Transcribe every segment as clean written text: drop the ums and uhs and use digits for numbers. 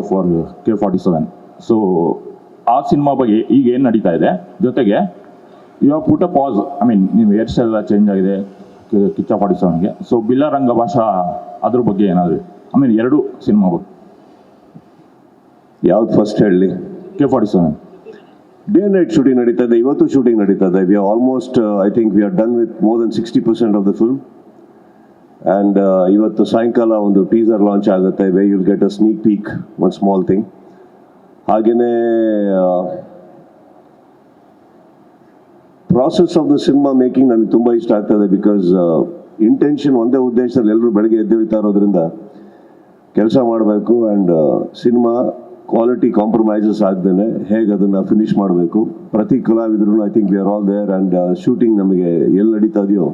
For K47. So ಆ cinema ಬಗ್ಗೆ ಈಗ ಏನು ನಡೀತಾ ಇದೆ, ಜೊತೆಗೆ ಇವಾಗ ಪುಟ ಪಾಸ್, ಐ ಮೀನ್ ನೀವು ಹೇರ್ ಸ್ಟೈಲ್ ಎಲ್ಲ ಚೇಂಜ್ ಆಗಿದೆ ಕಿಚ್ಚ 47ಗೆ. ಸೊ ಬಿಲ್ಲರಂಗ ಭಾಷಾ ಅದ್ರ ಬಗ್ಗೆ ಏನಾದರೂ, ಐ ಮೀನ್ ಎರಡು ಸಿನಿಮಾ ಬಗ್ಗೆ ಯಾವ್ದು ಫಸ್ಟ್ ಹೇಳಿ? K47 ಡೇ ನೈಟ್ ಶೂಟಿಂಗ್ ನಡೀತಾ ಇದೆ, ಇವತ್ತು ಶೂಟಿಂಗ್ ನಡೀತಾ ಇದೆ. We almost I think we are done with more than 60% of the film. And ಇವತ್ತು ಸಾಯಂಕಾಲ ಒಂದು ಟೀಸರ್ ಲಾಂಚ್ ಆಗುತ್ತೆ, we'll get a sneak peek, one small thing. ಹಾಗೆಯೇ process of the cinema making ನನಗೆ ತುಂಬ ಇಷ್ಟ ಆಗ್ತದೆ. ಬಿಕಾಸ್ ಇಂಟೆನ್ಷನ್ ಒಂದೇ ಉದ್ದೇಶದಲ್ಲಿ ಎಲ್ಲರೂ ಬೆಳಗ್ಗೆ ಎದ್ದೇಳ್ತಾ ಇರೋದ್ರಿಂದ ಕೆಲಸ ಮಾಡಬೇಕು. ಆ್ಯಂಡ್ ಸಿನಿಮಾ ಕ್ವಾಲಿಟಿ ಕಾಂಪ್ರಮೈಸಸ್ ಆಗ್ದೇನೆ ಹೇಗೆ ಅದನ್ನು ಫಿನಿಷ್ ಮಾಡಬೇಕು. ಪ್ರತಿ ಕಲಾವಿದ್ರು I think we are all there. And shooting ನಮಗೆ ಎಲ್ಲಿ ನಡೀತಾ ಇದೆಯೋ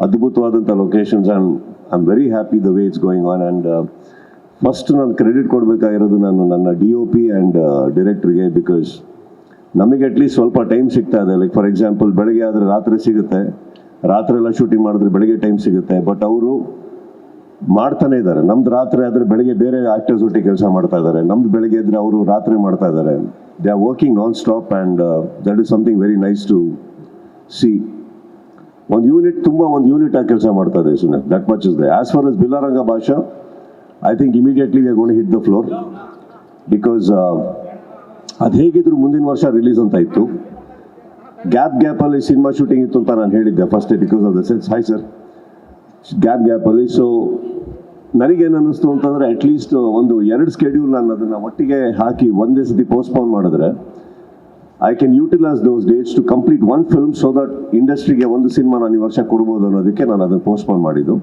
ಅದ್ಭುತವಾದಂಥ locations. And I am very happy the way it's going on. And first ನಾನು ಕ್ರೆಡಿಟ್ ಕೊಡಬೇಕಾಗಿರೋದು ನನ್ನ DOP ಆ್ಯಂಡ್ ಡೈರೆಕ್ಟ್ರಿಗೆ. ಬಿಕಾಸ್ ನಮಗೆ ಅಟ್ಲೀಸ್ಟ್ ಸ್ವಲ್ಪ ಟೈಮ್ ಸಿಗ್ತಾ ಇದೆ. ಲೈಕ್ ಫಾರ್ ಎಕ್ಸಾಂಪಲ್ ಬೆಳಗ್ಗೆ ಆದರೆ ರಾತ್ರಿ ಸಿಗುತ್ತೆ, ರಾತ್ರಿ ಎಲ್ಲ ಶೂಟಿಂಗ್ ಮಾಡಿದ್ರೆ ಬೆಳಗ್ಗೆ ಟೈಮ್ ಸಿಗುತ್ತೆ. ಬಟ್ ಅವರು ಮಾಡ್ತಾನೆ ಇದ್ದಾರೆ. ನಮ್ದು ರಾತ್ರಿ ಆದರೆ ಬೆಳಗ್ಗೆ ಬೇರೆ ಆಕ್ಟರ್ಸ್ ಒಟ್ಟಿಗೆ ಕೆಲಸ ಮಾಡ್ತಾ ಇದ್ದಾರೆ, ನಮ್ದು ಬೆಳಗ್ಗೆ ಇದ್ರೆ ಅವರು ರಾತ್ರಿ ಮಾಡ್ತಾ ಇದ್ದಾರೆ. They are working non stop. And that is something very nice to see. ಒಂದು ಯೂನಿಟ್ ಆಗಿ ಕೆಲಸ ಮಾಡ್ತಾ ಇದೆ ಸುಮ್ಮನೆ. That much is there. As far as Billaranga Bhasha, I think immediately we are gonna hit the floor. Because ಅದು ಹೇಗಿದ್ರು ಮುಂದಿನ ವರ್ಷ ರಿಲೀಸ್ ಅಂತ ಇತ್ತು. ಗ್ಯಾಪಲ್ಲಿ ಸಿನಿಮಾ ಶೂಟಿಂಗ್ ಇತ್ತು ಅಂತ ನಾನು ಹೇಳಿದ್ದೆ first day, because of the sense. Hi sir, ಗ್ಯಾಪಲ್ಲಿ. ಸೊ ನನಗೇನು ಅನ್ನಿಸ್ತು ಅಂತಂದರೆ, ಅಟ್ಲೀಸ್ಟ್ ಒಂದು 2 ಸ್ಕೆಡ್ಯೂಲ್ ನಾನು ಅದನ್ನು ಒಟ್ಟಿಗೆ ಹಾಕಿ ಒಂದೇ ಸತಿ ಪೋಸ್ಟ್ಪೋನ್ ಮಾಡಿದ್ರೆ I can utilise those dates to complete one film. So that ಇಂಡಸ್ಟ್ರಿಗೆ ಒಂದು ಸಿನಿಮಾ ನಾನು ಈ ವರ್ಷ ಕೊಡ್ಬೋದು ಅನ್ನೋದಕ್ಕೆ ನಾನು ಅದನ್ನು ಪೋಸ್ಟ್ಪೋನ್ ಮಾಡಿದ್ದು.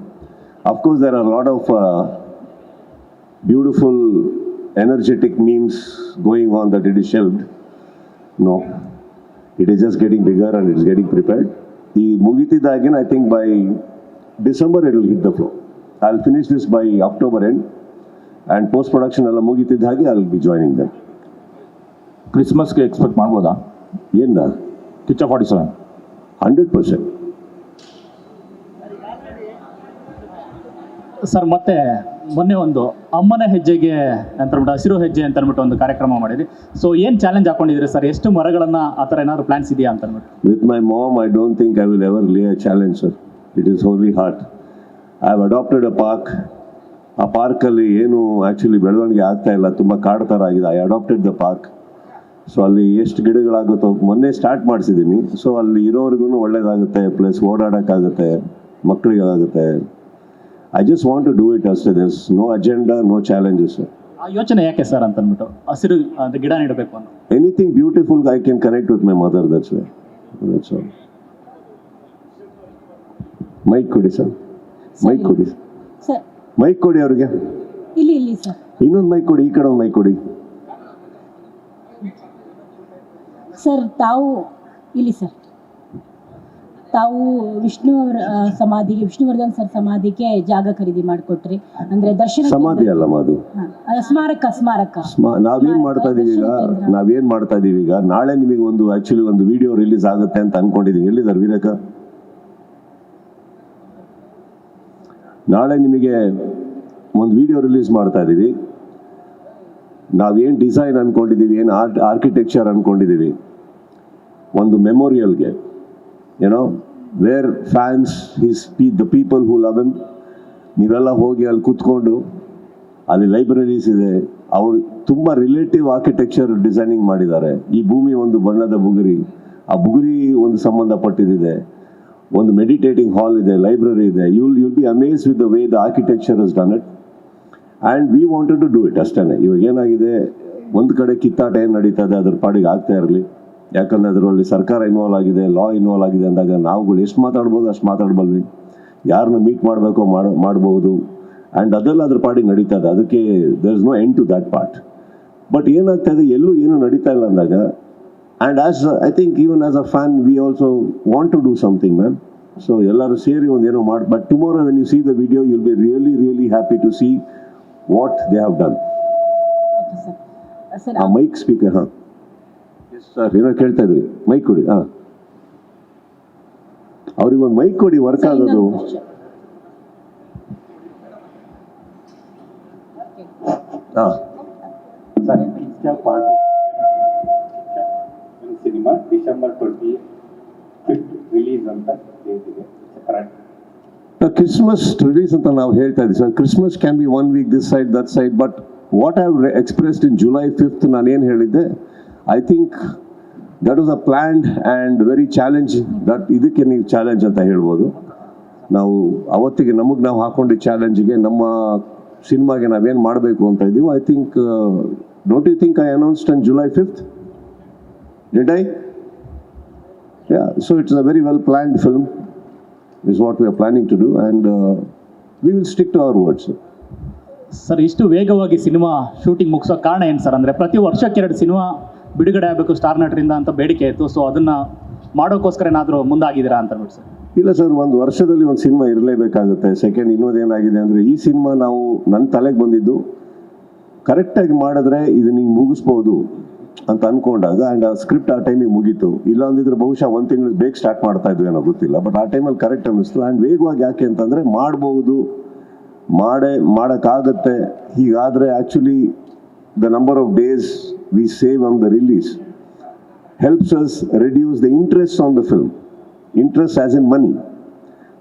Of course there are lot of beautiful energetic memes going on that it is shelved. No, it is just getting bigger and it is getting prepared. The mugitidagin, I think by December it will hit the floor. I'll finish this by October end, and post production alla mugitidage I'll be joining them. ಕ್ರಿಸ್ಮಸ್ಗೆ expect ಮಾಡ್ಬೋದಾ ಏನ Kichcha 47? 100%. Sir, ಮತ್ತೆ ಮೊನ್ನೆ ಒಂದು ಅಮ್ಮನ ಹೆಜ್ಜೆಗೆ ಅಂತಂದ್ಬಿಟ್ಟು ಹಸಿರು ಹೆಜ್ಜೆ ಅಂತ ಅಂದ್ಬಿಟ್ಟು ಒಂದು ಕಾರ್ಯಕ್ರಮ ಮಾಡಿದ್ರಿ. ಸೊ ಏನು ಚಾಲೆಂಜ್ ಹಾಕೊಂಡಿದ್ರಿ ಸರ್? ಎಷ್ಟು ಮರಗಳನ್ನು ಆ ಥರ ಏನಾದ್ರು ಪ್ಲಾನ್ಸ್ ಇದೆಯಾ ಅಂತ ಅಂದ್ಬಿಟ್ಟು? With my mom, I don't think I will ever lay a challenge, sir. It is only heart. I have adopted a park. ಆ ಪಾರ್ಕಲ್ಲಿ ಏನು ಆ್ಯಕ್ಚುಲಿ ಬೆಳವಣಿಗೆ ಆಗ್ತಾ ಇಲ್ಲ, ತುಂಬ ಕಾಡು ಥರ ಆಗಿದೆ. I adopted the park. So ಅಲ್ಲಿ ಎಷ್ಟು ಗಿಡಗಳಾಗುತ್ತೋ ಮೊನ್ನೆ ಸ್ಟಾರ್ಟ್ ಮಾಡಿಸಿದ್ದೀನಿ. ಸೊ ಅಲ್ಲಿ ಇರೋರಿಗೂ ಒಳ್ಳೇದಾಗುತ್ತೆ, plus ಓಡಾಡೋಕ್ಕಾಗುತ್ತೆ, ಮಕ್ಕಳಿಗಾಗುತ್ತೆ. I just want to do it ಅಷ್ಟೇ. there's no agenda, no challenges, sir. ಆ ಯೋಚನೆ ಯಾಕೆ ಸರ್ ಅಂತ ಅಂದ್ಬಿಟ್ಟು ಹಸಿರು ಗಿಡ ನೆಡಬೇಕು ಅನ್ನೋ? Anything beautiful I can connect with my mother, that's why. That's all. Mic ಕೊಡಿ ಸರ್, ಮೈಕ್ ಕೊಡಿ ಸರ್. ಮೈಕ್ ಕೊಡಿ ಅವ್ರಿಗೆ. ಇಲ್ಲಿ ಸರ್, ಇನ್ನೊಂದು ಮೈಕ್ ಕೊಡಿ, ಈ ಕಡೆ ಒಂದು ಮೈಕ್ ಕೊಡಿ ಸರ್. ಇಲ್ಲಿ ಸರ್, ತಾವು ವಿಷ್ಣುವರ್ಧನ್ ಸರ್ ಸಮಾಧಿಗೆ ಜಾಗ ಖರೀದಿ ಮಾಡಿಕೊಟ್ರಿ. ಅಂದ್ರೆ ದರ್ಶನ ಸಮಾಧಿ ಅಲ್ಲ ಮಾದು, ಸ್ಮಾರಕ. ನಾವೇನ್ ಮಾಡ್ತಾ ಇದೀವಿ ಈಗ, ನಾಳೆ ನಿಮಗೆ ಒಂದು ಆಕ್ಚುಲಿ ಒಂದು ವಿಡಿಯೋ ರಿಲೀಸ್ ಆಗುತ್ತೆ ಅಂತ ಅನ್ಕೊಂಡಿದೀವಿ. ಎಲ್ಲಿದ್ದಾರೆ ವೀರಕ? ನಾಳೆ ನಿಮಗೆ ಒಂದು ವಿಡಿಯೋ ರಿಲೀಸ್ ಮಾಡ್ತಾ ಇದೀವಿ. ನಾವೇನ್ ಡಿಸೈನ್ ಅನ್ಕೊಂಡಿದೀವಿ, ಏನು ಆರ್ಕಿಟೆಕ್ಚರ್ ಅನ್ಕೊಂಡಿದೀವಿ, ಒಂದು ಮೆಮೋರಿಯಲ್ಗೆ, where fans the people who love him. ನೀವೆಲ್ಲ ಹೋಗಿ ಅಲ್ಲಿ ಕೂತ್ಕೊಂಡು, ಅಲ್ಲಿ ಲೈಬ್ರರೀಸ್ ಇದೆ, ಅವರು ತುಂಬ ರಿಲೇಟಿವ್ ಆರ್ಕಿಟೆಕ್ಚರ್ ಡಿಸೈನಿಂಗ್ ಮಾಡಿದ್ದಾರೆ. ಈ ಭೂಮಿ ಒಂದು ಬಣ್ಣದ ಬುಗುರಿ, ಆ ಬುಗುರಿ ಒಂದು ಸಂಬಂಧಪಟ್ಟಿದೆ. ಒಂದು ಮೆಡಿಟೇಟಿಂಗ್ ಹಾಲ್ ಇದೆ, ಲೈಬ್ರರಿ ಇದೆ. you'll be amazed with the way the architecture has done it, and we wanted to do it ಅಷ್ಟೇ. ಇವಾಗ ಏನಾಗಿದೆ, ಒಂದು ಕಡೆ ಕಿತ್ತಾಟ ಏನು ನಡೀತಾ ಇದೆ, ಅದ್ರ ಪಾಡಿಗೆ ಆಗ್ತಾ ಇರಲಿ. ಯಾಕಂದರೆ ಅದರಲ್ಲಿ ಸರ್ಕಾರ ಇನ್ವಾಲ್ವ್ ಆಗಿದೆ, ಲಾ ಇನ್ವಾಲ್ವ್ ಆಗಿದೆ ಅಂದಾಗ ನಾವುಗಳು ಎಷ್ಟು ಮಾತಾಡ್ಬೋದು ಅಷ್ಟು ಮಾತಾಡ್ಬಲ್ವಿ. ಯಾರನ್ನ ಮೀಟ್ ಮಾಡಬೇಕೋ ಮಾಡ್ಬೋದು. ಆ್ಯಂಡ್ ಅದೆಲ್ಲ ಅದ್ರ ಪಾಡಿಗೆ ನಡೀತಾ ಇದೆ. ಅದಕ್ಕೆ there is no end to that part. But ಏನಾಗ್ತಾ ಇದೆ, ಎಲ್ಲೂ ಏನೂ ನಡೀತಾ ಇಲ್ಲ ಅಂದಾಗ, and I think even as a fan we also want to do something, ma'am. So ಎಲ್ಲರೂ ಸೇರಿ ಒಂದೇನೋ ಮಾಡಿ. But tomorrow when you see the video you will be really happy to see what they have done. ಆ mic speaker, ಹಾಂ sir, ಏನೋ ಕೇಳ್ತಾ ಇದ್ರಿ, mic ಕೊಡಿ. ಹಾಂ, ಅವ್ರಿಗೊಂದು ಮೈಕ್ ಕೊಡಿ, ವರ್ಕ್ ಆಗೋದು. ಹಾಂ, sir Kichcha party cinema December 25 release ಅಂತ ಡೇಟ್ ಇದೆ ಕರೆಕ್ಟ್? ಕ್ರಿಸ್ಮಸ್ ರಿಲೀಸ್ ಅಂತ ನಾವು ಹೇಳ್ತಾ ಇದ್ದೀವಿ sir. Christmas can be 1 week this side that side, but what I have expressed in July 5th ನಾನು ಏನು ಹೇಳಿದ್ದೆ, I think that was a planned and very challenging. That ಇದಕ್ಕೆ ನೀವು ಚಾಲೆಂಜ್ ಅಂತ ಹೇಳ್ಬೋದು. ನಾವು ಅವತ್ತಿಗೆ ನಮಗೆ ನಾವು ಹಾಕೊಂಡಿದ್ದ ಚಾಲೆಂಜಿಗೆ ನಮ್ಮ ಸಿನಿಮಾಗೆ ನಾವೇನು ಮಾಡಬೇಕು ಅಂತ ಇದ್ದೀವಿ. I think don't you think I announced on July 5th? Did I? Yeah, so it's a very well planned film is what we are planning to do, and we will stick to our words. Sir ಇಷ್ಟು ವೇಗವಾಗಿ cinema shooting ಮುಗಿಸೋ ಕಾರಣ ಏನು sir? ಅಂದರೆ ಪ್ರತಿ ವರ್ಷಕ್ಕೆ 2 cinema ಬಿಡುಗಡೆ ಆಗಬೇಕು star ನಟರಿಂದ ಅಂತ ಬೇಡಿಕೆ ಇತ್ತು. ಸೊ ಅದನ್ನು ಮಾಡೋಕ್ಕೋಸ್ಕರ ಏನಾದರೂ ಮುಂದಾಗಿದ್ದೀರಾ ಅಂತ ನೋಡಿ ಸರ್? ಇಲ್ಲ ಸರ್, ಒಂದು ವರ್ಷದಲ್ಲಿ ಒಂದು ಸಿನಿಮಾ ಇರಲೇಬೇಕಾಗುತ್ತೆ. ಸೆಕೆಂಡ್ ಇನ್ನೊಂದೇನಾಗಿದೆ ಅಂದರೆ, ಈ ಸಿನಿಮಾ ನಾವು ನನ್ನ ತಲೆಗೆ ಬಂದಿದ್ದು ಕರೆಕ್ಟಾಗಿ ಮಾಡಿದ್ರೆ ಇದನ್ನ ಹಿಂಗೆ ಮುಗಿಸ್ಬೋದು ಅಂತ ಅಂದ್ಕೊಂಡಾಗ, ಆ್ಯಂಡ್ ಆ ಸ್ಕ್ರಿಪ್ಟ್ ಆ ಟೈಮಿಗೆ ಮುಗೀತು. ಇಲ್ಲ ಅಂದಿದ್ರೆ ಬಹುಶಃ 1 ತಿಂಗಳು ಬೇಗ ಸ್ಟಾರ್ಟ್ ಮಾಡ್ತಾ ಇದ್ವಿ ಏನೋ ಗೊತ್ತಿಲ್ಲ. ಬಟ್ ಆ ಟೈಮಲ್ಲಿ ಕರೆಕ್ಟ್ ಅನ್ನಿಸ್ತು. ಆ್ಯಂಡ್ ವೇಗವಾಗಿ ಯಾಕೆ ಅಂತಂದರೆ, ಮಾಡ್ಬೋದು, ಮಾಡೋಕ್ಕಾಗತ್ತೆ. ಹೀಗಾದರೆ actually the number of days we save on the release helps us reduce the interest on the film. Interest as in money.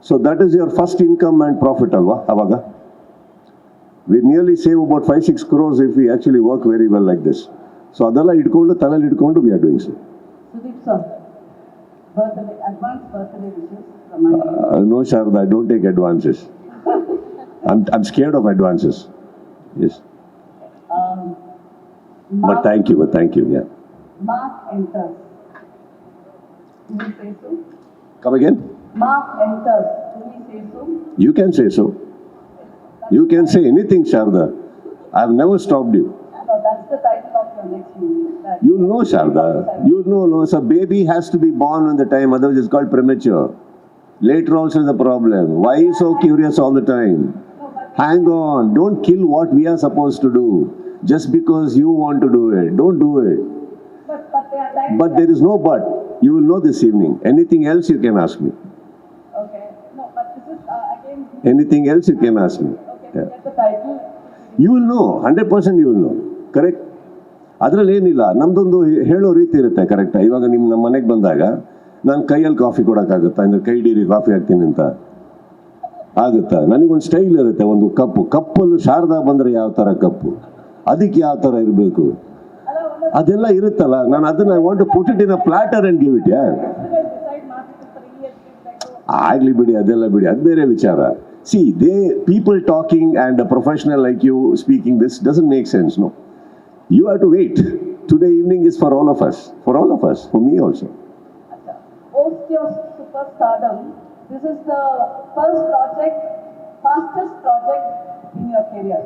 So that is your first income and profit ಅಲ್ವಾ ಅವಾಗ. We nearly save about 5-6 crores if we actually work very well like this. So ಅದೆಲ್ಲ ಇಟ್ಕೊಂಡು ತಲೆಯಲ್ಲಿ ಇಟ್ಕೊಂಡು we are doing so. Sudeep sir, advance birthday wishes from my end. No, Sharda, I don't take advances. I'm scared of advances. Yes. But thank you, yeah. Mark enters. Do we say so? Come again? Mark enters. Do we say so? You can say so. You can say anything, Sharda. I have never stopped you. No, that's the title of your next movie. That- You know, Sharda. You know, so baby has to be born on the time, otherwise it's called premature. Later also is a problem. Why are you so curious all the time? Hang on. Don't kill what we are supposed to do just because you want to do it. Don't do it. But they are like. But there is no but. You will know this evening. Anything else you can ask me. Okay. No, but this is again. Anything else you can ask me. Okay. Yeah. Get the title. You will know. 100% you will know. Correct? ಅದರಲ್ಲಿ ಏನಿಲ್ಲ, ನಮ್ದೊಂದು ಹೇಳೋ ರೀತಿ ಇರುತ್ತೆ. ಕರೆಕ್ಟಾ? ಇವಾಗ ನಮ್ಮ ಮನೆಗೆ ಬಂದಾಗ ನಾನು ಕೈಯಲ್ಲಿ ಕಾಫಿ ಕೊಡೋಕ್ಕಾಗುತ್ತಾ? ಅಂದರೆ ಕೈ ಡೀರಿ ಕಾಫಿ ಹಾಕ್ತೀನಿ ಅಂತ ಆಗುತ್ತಾ? ನನಗೊಂದು ಸ್ಟೈಲ್ ಇರುತ್ತೆ. ಒಂದು ಕಪ್ಪಲ್ಲಿ ಶಾರದಾ ಬಂದರೆ ಯಾವ ಥರ ಕಪ್ಪು, ಅದಕ್ಕೆ ಯಾವ ಥರ ಇರಬೇಕು, ಅದೆಲ್ಲ ಇರುತ್ತಲ್ಲ. ನಾನು ಅದನ್ನ I want to put it in a platter and give it. ಯಾರ್ Decide market for 3 years. ಆಗ್ಲಿ ಬಿಡಿ, ಅದೆಲ್ಲ ಬಿಡಿ, ಅದು ಬೇರೆ ವಿಚಾರ. See, people talking and a professional like you speaking this doesn't make sense, no. You have to wait. Today evening is for all of us, for me also. Post your superstardom, this is the first project, fastest project in your career.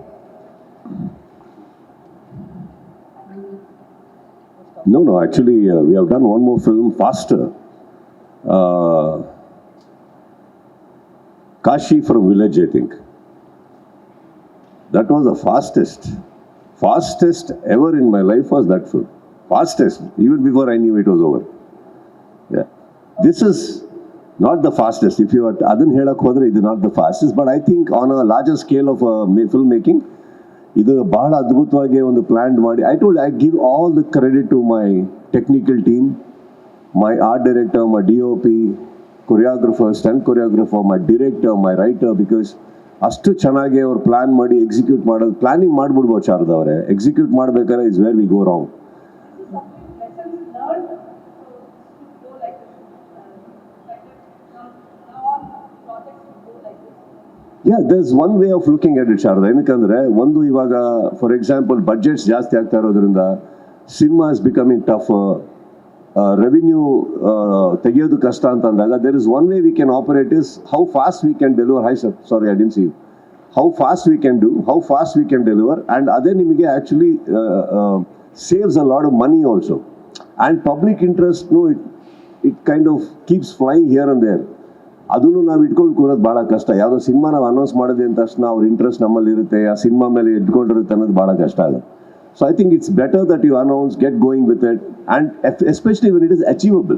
No, actually, we have done one more film faster. Kashi from Village, I think. That was the fastest ever in my life was that film. Fastest, even before I knew it was over. Yeah. This is not the fastest. If you are adhan helak hodre, it is not the fastest. But I think on a larger scale of filmmaking, ಇದು ಬಹಳ ಅದ್ಭುತವಾಗಿ ಒಂದು plan ಮಾಡಿ. I give all the credit to my technical team, my art director, my DOP, choreographer, stunt choreographer, my director, my writer, because ಅಷ್ಟು ಚೆನ್ನಾಗಿ ಅವ್ರು plan ಮಾಡಿ execute ಮಾಡೋದು. ಪ್ಲಾನಿಂಗ್ ಮಾಡ್ಬಿಡ್ಬೋದು ಶಾರದಾ ಅವರೇ, ಎಕ್ಸಿಕ್ಯೂಟ್ ಮಾಡ್ಬೇಕಾದ್ರೆ is where we go wrong. Lessons learned to go like this. Now on projects to go like this. Yeah, there's one way of looking at it, Sharada. ಏನಕ್ಕಂದ್ರೆ ಒಂದು, ಇವಾಗ ಫಾರ್ ಎಕ್ಸಾಂಪಲ್ ಬಡ್ಜೆಟ್ಸ್ ಜಾಸ್ತಿ ಆಗ್ತಾ ಇರೋದ್ರಿಂದ cinema is becoming tough. Revenue ತೆಗೆಯೋದು ಕಷ್ಟ ಅಂತ ಅಂದಾಗ there is one way we can operate is how fast we can deliver. Hi sir, sorry I didn't see you. How fast we can do, how fast we can deliver, and ಅದೇ ನಿಮಗೆ actually saves a lot of money also. And public interest, no, it kind of keeps flying here and there. ಅದನ್ನು ನಾವು ಇಟ್ಕೊಂಡು ಕೂರೋದು ಭಾಳ ಕಷ್ಟ. ಯಾವುದೋ cinema ನಾವು announce ಮಾಡಿದೆ ಅಂದ ತಕ್ಷಣ ಅವ್ರ ಇಂಟ್ರೆಸ್ಟ್ ನಮ್ಮಲ್ಲಿ ಇರುತ್ತೆ, ಆ ಸಿನಿಮಾ ಮೇಲೆ ಇಟ್ಕೊಂಡಿರುತ್ತೆ ಅನ್ನೋದು ಭಾಳ ಕಷ್ಟ ಆಗುತ್ತೆ. So I think it's better that you announce, get going with it, and especially when it is achievable.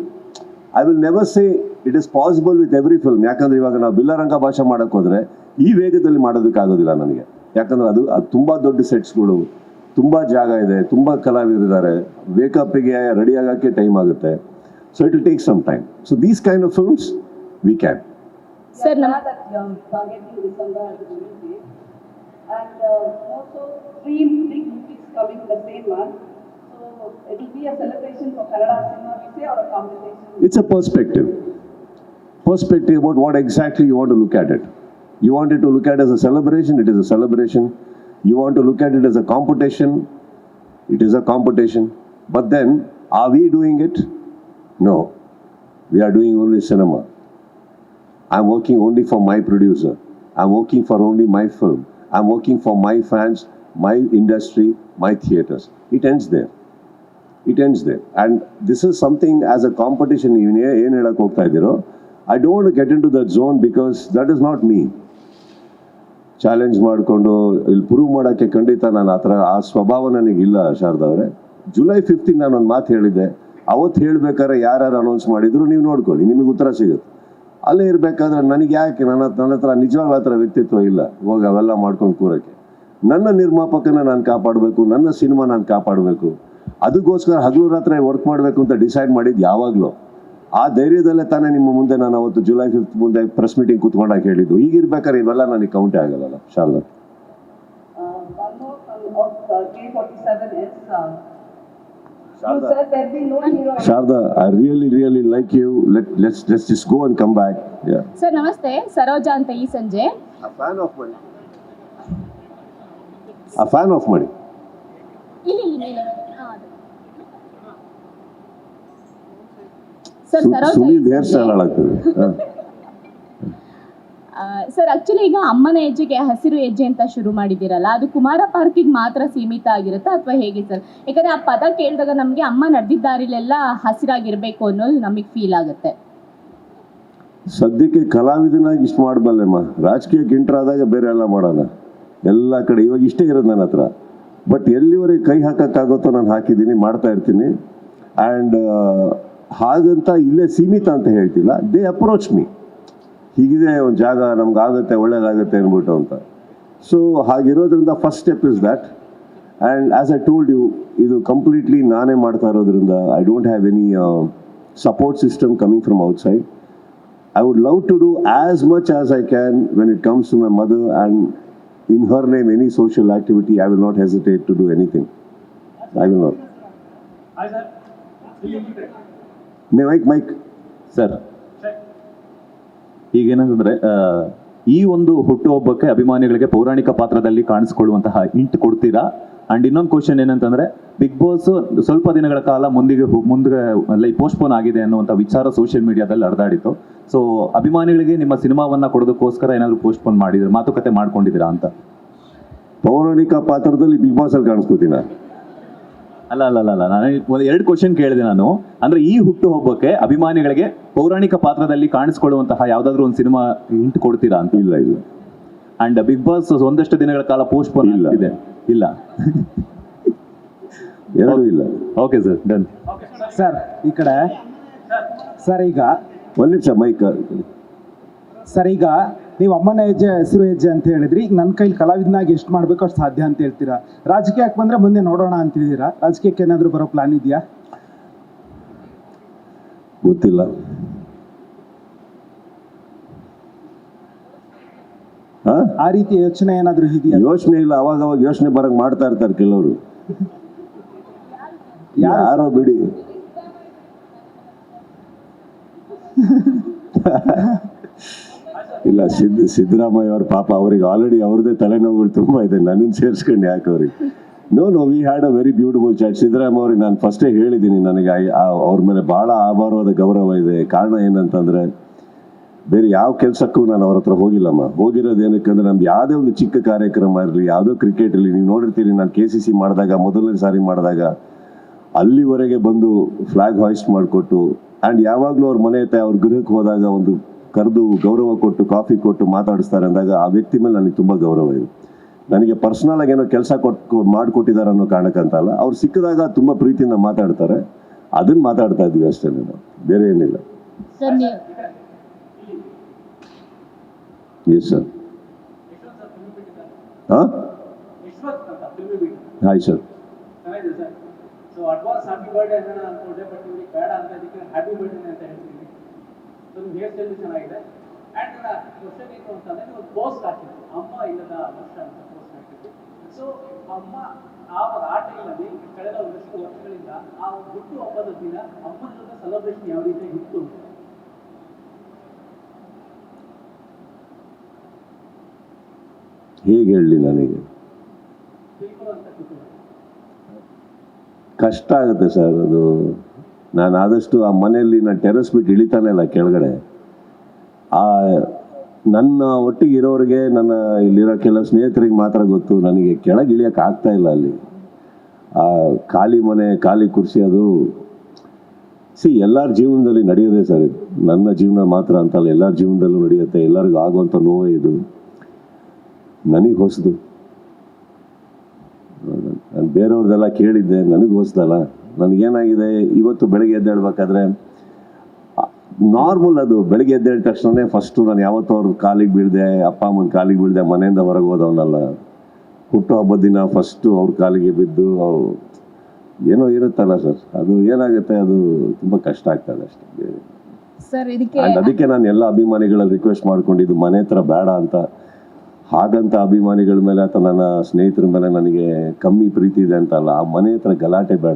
I will never say it is possible with every film. ಯಾಕಂದ್ರೆ ಇವಾಗ ನಾವು ಬಿಲ್ಲರಂಗ ಭಾಷೆ ಮಾಡೋಕ್ಕೆ ಹೋದರೆ ಈ ವೇಗದಲ್ಲಿ ಮಾಡೋದಕ್ಕಾಗೋದಿಲ್ಲ ನನಗೆ. ಯಾಕಂದ್ರೆ ಅದು ತುಂಬ ದೊಡ್ಡ ಸೆಟ್ಸ್ಗಳು, ತುಂಬ ಜಾಗ ಇದೆ, ತುಂಬ ಕಲಾವಿದರಿದ್ದಾರೆ, ವೇಕಪ್ಪಿಗೆ ರೆಡಿ ಆಗೋಕ್ಕೆ ಟೈಮ್ ಆಗುತ್ತೆ. So it will take some time. So these kind of films we can. Sir, now that you're targeting December as the release date, and also 3 big movies coming the same month, so it will be a celebration for Kannada cinema, we say, or a competition? It's a perspective about what exactly you want to look at it. You want it to look at it as a celebration, it is a celebration. You want to look at it as a competition, it is a competition. But then, are we doing it? No. We are doing only cinema. I'm working only for my producer. I'm working for only my film. I'm working for my fans, my industry, my theatres. It ends there. It ends there. And this is something as a competition, I don't want to get into that zone because that is not me. Challenge ಮಾಡಿಕೊಂಡು ಇಲ್ಲಿ prove ಮಾಡೋಕ್ಕೆ ಖಂಡಿತ ನಾನು ಆ ಸ್ವಭಾವ ನನಗಿಲ್ಲ ಶಾರದಾ ಅವರೇ. July 5th ನಾನೊಂದು ಮಾತು ಹೇಳಿದ್ದೆ. ಅವತ್ತು ಹೇಳ್ಬೇಕಾದ್ರೆ ಯಾರ್ಯಾರು ಅನೌನ್ಸ್ ಮಾಡಿದ್ರು ನೀವು ನೋಡ್ಕೊಳ್ಳಿ, ನಿಮಗೆ ಉತ್ತರ ಸಿಗುತ್ತೆ. ಅಲ್ಲೇ ಇರಬೇಕಾದ್ರೆ ನನಗೆ ಯಾಕೆ ನನ್ನ ಹತ್ರ ನಿಜವಾಗ್ಲೂ ಆ ಥರ ವ್ಯಕ್ತಿತ್ವ ಇಲ್ಲ ಹೋಗಿ ಅವೆಲ್ಲ ಮಾಡ್ಕೊಂಡು ಕೂರಕ್ಕೆ. ನನ್ನ ನಿರ್ಮಾಪಕನ ನಾನು ಕಾಪಾಡಬೇಕು, ನನ್ನ ಸಿನಿಮಾ ನಾನು ಕಾಪಾಡಬೇಕು, ಅದಕ್ಕೋಸ್ಕರ ಹಗಲು ರಾತ್ರಿ ವರ್ಕ್ ಮಾಡಬೇಕು ಅಂತ ಡಿಸೈಡ್ ಮಾಡಿದ್ದು ಯಾವಾಗಲೂ. ಆ ಧೈರ್ಯದಲ್ಲೇ ತಾನೇ ನಿಮ್ಮ ಮುಂದೆ ನಾನು ಅವತ್ತು ಜುಲೈ 5th ಮುಂದೆ ಪ್ರೆಸ್ ಮೀಟಿಂಗ್ ಕೂತ್ಕೊಂಡಾಗ ಹೇಳಿದ್ದು. ಈಗಿರ್ಬೇಕಾದ್ರೆ ಇವೆಲ್ಲ ನನಗೆ ಕೌಂಟೇ ಆಗಲ್ಲ Sharada. One more of K47 is, you said there'll be no hero. Sharada, I really like you. Let's just go and come back. Yeah. Sir ನಮಸ್ತೆ, ಸರೋಜಾ ಅಂತ ಈ ಸಂಜೆ. A fan of money. A fan of money. ಇಲ್ಲಿ sir Saroja Sunil hair style ಹಾಳಾಗ್ತದೆ. Sir actually ಈಗ ಅಮ್ಮನ ಹೆಜ್ಜೆಗೆ ಹಸಿರು ಹೆಜ್ಜೆ ಅಂತ ಶುರು ಮಾಡಿದ್ದೀರಲ್ಲ, ಅದು ಕುಮಾರ ಪಾರ್ಕಿಗೆ ಮಾತ್ರ ಸೀಮಿತ ಆಗಿರುತ್ತಾ ಅಥವಾ ಹೇಗೆ ಸರ್? ಯಾಕಂದ್ರೆ ಆ ಪದ ಕೇಳಿದಾಗ ನಮಗೆ ಅಮ್ಮ ನಡೆದಿದ್ದಾರಿಲೆಲ್ಲ ಹಸಿರಾಗಿರ್ಬೇಕು ಅನ್ನೋದು ನಮಗೆ ಫೀಲ್ ಆಗುತ್ತೆ. ಸದ್ಯಕ್ಕೆ ಕಲಾವಿದನಾಗಿ ಇಷ್ಟು ಮಾಡಬಲ್ಲೆಮ್ಮ, ರಾಜಕೀಯಕ್ಕೆ ಎಂಟರ್ ಆದಾಗ ಬೇರೆ ಎಲ್ಲ ಮಾಡೋಣ. ಎಲ್ಲ ಕಡೆ ಇವಾಗ ಇಷ್ಟೇ ಇರೋದು ನನ್ನ ಹತ್ರ. ಬಟ್ ಎಲ್ಲಿವರೆಗೆ ಕೈ ಹಾಕೋಕ್ಕಾಗುತ್ತೋ ನಾನು ಹಾಕಿದ್ದೀನಿ, ಮಾಡ್ತಾ ಇರ್ತೀನಿ. ಆ್ಯಂಡ್ ಹಾಗಂತ ಇಲ್ಲೇ ಸೀಮಿತ ಅಂತ ಹೇಳ್ತಿಲ್ಲ. ದೇ ಅಪ್ರೋಚ್ ಮೀ, ಹೀಗಿದೆ ಒಂದು ಜಾಗ ನಮ್ಗಾಗುತ್ತೆ ಒಳ್ಳೇದಾಗುತ್ತೆ ಅಂದ್ಬಿಟ್ಟು ಅಂತ. ಸೊ ಹಾಗಿರೋದ್ರಿಂದ first step is that. And as I told you, ಇದು ಕಂಪ್ಲೀಟ್ಲಿ ನಾನೇ ಮಾಡ್ತಾ ಇರೋದ್ರಿಂದ I don't have any support system coming from outside. I would love to do as much as I can when it comes to my mother, and in her name any social activity, I will not hesitate to do anything. I will not. Mike. Sir, ಈಗೇನಂತಂದ್ರೆ ಈ ಒಂದು ಹುಟ್ಟುಹಬ್ಬಕ್ಕೆ ಅಭಿಮಾನಿಗಳಿಗೆ ಪೌರಾಣಿಕ ಪಾತ್ರದಲ್ಲಿ ಕಾಣಿಸ್ಕೊಳ್ಳುವಂತಹ hint ಕೊಡ್ತೀರಾ? And ಇನ್ನೊಂದು ಕ್ವಶನ್ ಏನಂತಂದ್ರೆ, ಬಿಗ್ ಬಾಸ್ ಸ್ವಲ್ಪ ದಿನಗಳ ಕಾಲ ಮುಂದೆ ಲೈಕ್ ಪೋಸ್ಟ್ಪೋನ್ ಆಗಿದೆ ಅನ್ನುವಂಥ ವಿಚಾರ ಸೋಷಿಯಲ್ ಮೀಡಿಯಾದಲ್ಲಿ ಹರಿದಾಡಿತ್ತು. ಸೊ ಅಭಿಮಾನಿಗಳಿಗೆ ನಿಮ್ಮ ಸಿನಿಮಾವನ್ನ ಕೊಡೋದಕ್ಕೋಸ್ಕರ ಏನಾದ್ರು ಪೋಸ್ಟ್ಪೋನ್ ಮಾಡಿದ್ರೆ, ಮಾತುಕತೆ ಮಾಡ್ಕೊಂಡಿದ್ದೀರಾ ಅಂತ? ಪೌರಾಣಿಕ ಪಾತ್ರದಲ್ಲಿ ಬಿಗ್ ಬಾಸ್ ಅಲ್ಲಿ ಕಾಣಿಸ್ಕೋತೀನ? ಅಲ್ಲ, ನಾನು ಒಂದು 2 ಕ್ವಶನ್ ಕೇಳಿದೆ ನಾನು. ಅಂದ್ರೆ ಈ ಹುಟ್ಟುಹಬ್ಬಕ್ಕೆ ಅಭಿಮಾನಿಗಳಿಗೆ ಪೌರಾಣಿಕ ಪಾತ್ರದಲ್ಲಿ ಕಾಣಿಸ್ಕೊಳ್ಳುವಂತಹ ಯಾವ್ದಾದ್ರು ಒಂದು ಸಿನಿಮಾ ಹಿಂಟ್ ಕೊಡ್ತೀರಾ ಅಂತ? ಇಲ್ಲ. ಅಂಡ್ ಬಿಗ್ ಬಾಸ್ ಒಂದಷ್ಟು ದಿನಗಳ ಕಾಲ ಪೋಸ್ಟ್ಪೋನ್ ಇದೆ. ಇಲ್ಲ, ಎರಡೂ ಇಲ್ಲ. Okay sir, done. ಸರ್ ಈ ಕಡೆ ಸರ್, ಈಗ ಒಂದು ನಿಮಿಷ ಮೈಕ್. ಸರ್, ಈಗ ನೀವು ಅಮ್ಮನ ಹೆಜ್ಜೆ ಹಸಿರು ಹೆಜ್ಜೆ ಅಂತ ಹೇಳಿದ್ರಿ. ಈಗ ನನ್ನ ಕೈಲಿ ಕಲಾವಿದನಾಗಿ ಎಷ್ಟು ಮಾಡಬೇಕು ಅಷ್ಟು ಸಾಧ್ಯ ಅಂತ ಹೇಳ್ತೀರಾ. ರಾಜಕೀಯಕ್ಕೆ ಬಂದರೆ ಮುಂದೆ ನೋಡೋಣ ಅಂತಿದ್ದೀರಾ. ರಾಜಕೀಯಕ್ಕೆ ಏನಾದರೂ ಬರೋ ಪ್ಲಾನ್ ಇದೆಯಾ? ಗೊತ್ತಿಲ್ಲ. ಆ ರೀತಿ ಯೋಚನೆ ಏನಾದರೂ ಇದೆಯಾ? ಯೋಚನೆ ಇಲ್ಲ, ಅವಾಗ ಯೋಚನೆ ಬರಂಗ್ ಮಾಡ್ತಾ ಇರ್ತಾರೆ ಕೆಲವರು. ಯಾರೋ ಬಿಡಿ. ಇಲ್ಲ, ಸಿದ್ದರಾಮಯ್ಯ ಅವ್ರ ಪಾಪ, ಅವ್ರಿಗೆ ಆಲ್ರೆಡಿ ಅವ್ರದ್ದೇ ತಲೆನೋವುಗಳು ತುಂಬಾ ಇದೆ, ನನ್ನನ್ನು ಸೇರಿಸ್ಕೊಂಡು ಯಾಕೆ ಅವ್ರಿಗೆ? No, we had a very beautiful chat. Siddaramaiah ಅವ್ರಿಗೆ ನಾನು ಫಸ್ಟೇ ಹೇಳಿದ್ದೀನಿ, ನನಗೆ ಅವ್ರ ಮೇಲೆ ಭಾಳ ಆಭಾರವಾದ ಗೌರವ ಇದೆ. ಕಾರಣ ಏನಂತಂದ್ರೆ, ಬೇರೆ ಯಾವ ಕೆಲಸಕ್ಕೂ ನಾನು ಅವ್ರ ಹತ್ರ ಹೋಗಿಲ್ಲಮ್ಮ. ಹೋಗಿರೋದು ಏನಕ್ಕಂದ್ರೆ, ನಮ್ದು ಯಾವುದೇ ಒಂದು ಚಿಕ್ಕ ಕಾರ್ಯಕ್ರಮ ಇರಲಿ, ಯಾವುದೋ ಕ್ರಿಕೆಟ್ ಇರಲಿ, ನೀವು ನೋಡಿರ್ತೀರಿ ನಾನು KCC ಮಾಡಿದಾಗ, ಮೊದಲನೇ ಸಾರಿ ಮಾಡಿದಾಗ ಅಲ್ಲಿವರೆಗೆ ಬಂದು ಫ್ಲಾಗ್ ಹಾಯಿಸ್ಟ್ ಮಾಡಿಕೊಟ್ಟು, ಆ್ಯಂಡ್ ಯಾವಾಗಲೂ ಅವ್ರ ಮನೆ ಹತ್ರ ಅವ್ರ ಗೃಹಕ್ಕೆ ಹೋದಾಗ ಒಂದು ಕರೆದು ಗೌರವ ಕೊಟ್ಟು ಕಾಫಿ ಕೊಟ್ಟು ಮಾತಾಡಿಸ್ತಾರೆ ಅಂದಾಗ ಆ ವ್ಯಕ್ತಿ ಮೇಲೆ ನನಗೆ ತುಂಬ ಗೌರವ ಇದೆ. ನನಗೆ ಪರ್ಸ್ನಲ್ ಆಗಿ ಏನೋ ಕೆಲಸ ಮಾಡಿಕೊಟ್ಟಿದ್ದಾರೆ ಅನ್ನೋ ಕಾರಣಕ್ಕಂತಲ್ಲ, ಅವ್ರು ಸಿಕ್ಕಿದಾಗ ತುಂಬ ಪ್ರೀತಿಯಿಂದ ಮಾತಾಡ್ತಾರೆ, ಅದನ್ನು ಮಾತಾಡ್ತಾ ಇದ್ವಿ ಅಷ್ಟೇ, ನಾವು ಬೇರೆ ಏನಿಲ್ಲ. Yes sir. Hi sir. ಚೆನ್ನಾಗಿದೆ sir. So advance happy birthday ಅಂತ ಅನ್ಕೊಂಡೆ, ಬಟ್ ಇವ್ರಿಗೆ ಬೇಡ ಅಂತ ಇದಕ್ಕೆ ಹ್ಯಾಪಿ ಬರ್ಡೇ ಅಂತ ಹೇಳ್ತೀನಿ. ಸೊ ನಿಮ್ಮ ಹೇರ್ ಸ್ಟೈಲ್ ಚೆನ್ನಾಗಿದೆ. ಆ್ಯಂಡ್ ನನ್ನ ಕ್ವಶನ್ ಏನು ಅಂತಂದರೆ, ನೀವು ಒಂದು ಪೋಸ್ಟ್ ಹಾಕಿದ್ರಿ, ಅಮ್ಮ ಇಲ್ಲದ ವರ್ಷ ಅಂತ ಪೋಸ್ಟ್ ಹಾಕಿದ್ರಿ. ಸೊ ಅಮ್ಮ ಆ ಟೈಮಲ್ಲಿ ಕಳೆದ ಒಂದಷ್ಟು ವರ್ಷಗಳಿಂದ ಆ ಹುಟ್ಟು ಹಬ್ಬದ ದಿನ ಅಮ್ಮನ ಜೊತೆ ಸೆಲೆಬ್ರೇಷನ್ ಯಾವ ರೀತಿ ಇತ್ತು? ಹೇಗೆ ಹೇಳಲಿ ನನಗೆ ಕಷ್ಟ ಆಗುತ್ತೆ ಸರ್. ಅದು ನಾನು ಆದಷ್ಟು ಆ ಮನೆಯಲ್ಲಿ ನಾನು ಟೆರೆಸ್ ಬಿಟ್ಟು ಇಳಿತಾನೆ ಇಲ್ಲ ಕೆಳಗಡೆ. ಆ ನನ್ನ ಒಟ್ಟಿಗೆ ಇರೋರಿಗೆ, ನನ್ನ ಇಲ್ಲಿರೋ ಕೆಲವು ಸ್ನೇಹಿತರಿಗೆ ಮಾತ್ರ ಗೊತ್ತು, ನನಗೆ ಕೆಳಗೆ ಇಳಿಯೋಕೆ ಆಗ್ತಾ ಇಲ್ಲ ಅಲ್ಲಿ. ಆ ಖಾಲಿ ಮನೆ, ಖಾಲಿ ಕುರ್ಚಿ, ಅದು ಎಲ್ಲರ ಜೀವನದಲ್ಲಿ ನಡೆಯೋದೇ ಸರ್ ಇದು. ನನ್ನ ಜೀವನ ಮಾತ್ರ ಅಂತಲ್ಲ, ಎಲ್ಲರ ಜೀವನದಲ್ಲೂ ನಡೆಯುತ್ತೆ. ಎಲ್ಲರಿಗೂ ಆಗುವಂಥ ನೋವು ಇದು ನನಗೆ ಹೊಸದು. ನಾನು ಬೇರೆಯವ್ರದ್ದೆಲ್ಲ ಕೇಳಿದ್ದೆ, ನನಗೆ ಹೊಸದಲ್ಲ. ನನಗೇನಾಗಿದೆ, ಇವತ್ತು ಬೆಳಗ್ಗೆ ಎದ್ದೇಳ್ಬೇಕಾದ್ರೆ ನಾರ್ಮಲ್, ಅದು ಬೆಳಗ್ಗೆ ಎದ್ದೇಳಿದ ತಕ್ಷಣ ಫಸ್ಟು ನಾನು ಯಾವತ್ತೂ ಅವ್ರ ಕಾಲಿಗೆ ಬೀಳ್ದೆ, ಅಪ್ಪ ಅಮ್ಮನ ಕಾಲಿಗೆ ಬೀಳ್ದೆ ಮನೆಯಿಂದ ಹೊರಗೆ ಹೋದವನಲ್ಲ. ಹುಟ್ಟು ಹಬ್ಬದ ದಿನ ಫಸ್ಟು ಅವ್ರ ಕಾಲಿಗೆ ಬಿದ್ದು ಏನೋ ಇರುತ್ತಲ್ಲ ಸರ್, ಅದು ಏನಾಗುತ್ತೆ, ಅದು ತುಂಬ ಕಷ್ಟ ಆಗ್ತದೆ ಅಷ್ಟೇ. ಸರ್ ಇದಕ್ಕೆ ಅದಕ್ಕೆ ನಾನು ಎಲ್ಲ ಅಭಿಮಾನಿಗಳಲ್ಲಿ ರಿಕ್ವೆಸ್ಟ್ ಮಾಡ್ಕೊಂಡಿದ್ದು, ಮನೆ ಹತ್ರ ಬೇಡ ಅಂತ. ಹಾಗಂತ ಅಭಿಮಾನಿಗಳ ಮೇಲೆ ಅಥವಾ ನನ್ನ ಸ್ನೇಹಿತರ ಮೇಲೆ ನನಗೆ ಕಮ್ಮಿ ಪ್ರೀತಿ ಇದೆ ಅಂತಲ್ಲ, ಆ ಮನೆ ಹತ್ರ ಗಲಾಟೆ ಬೇಡ.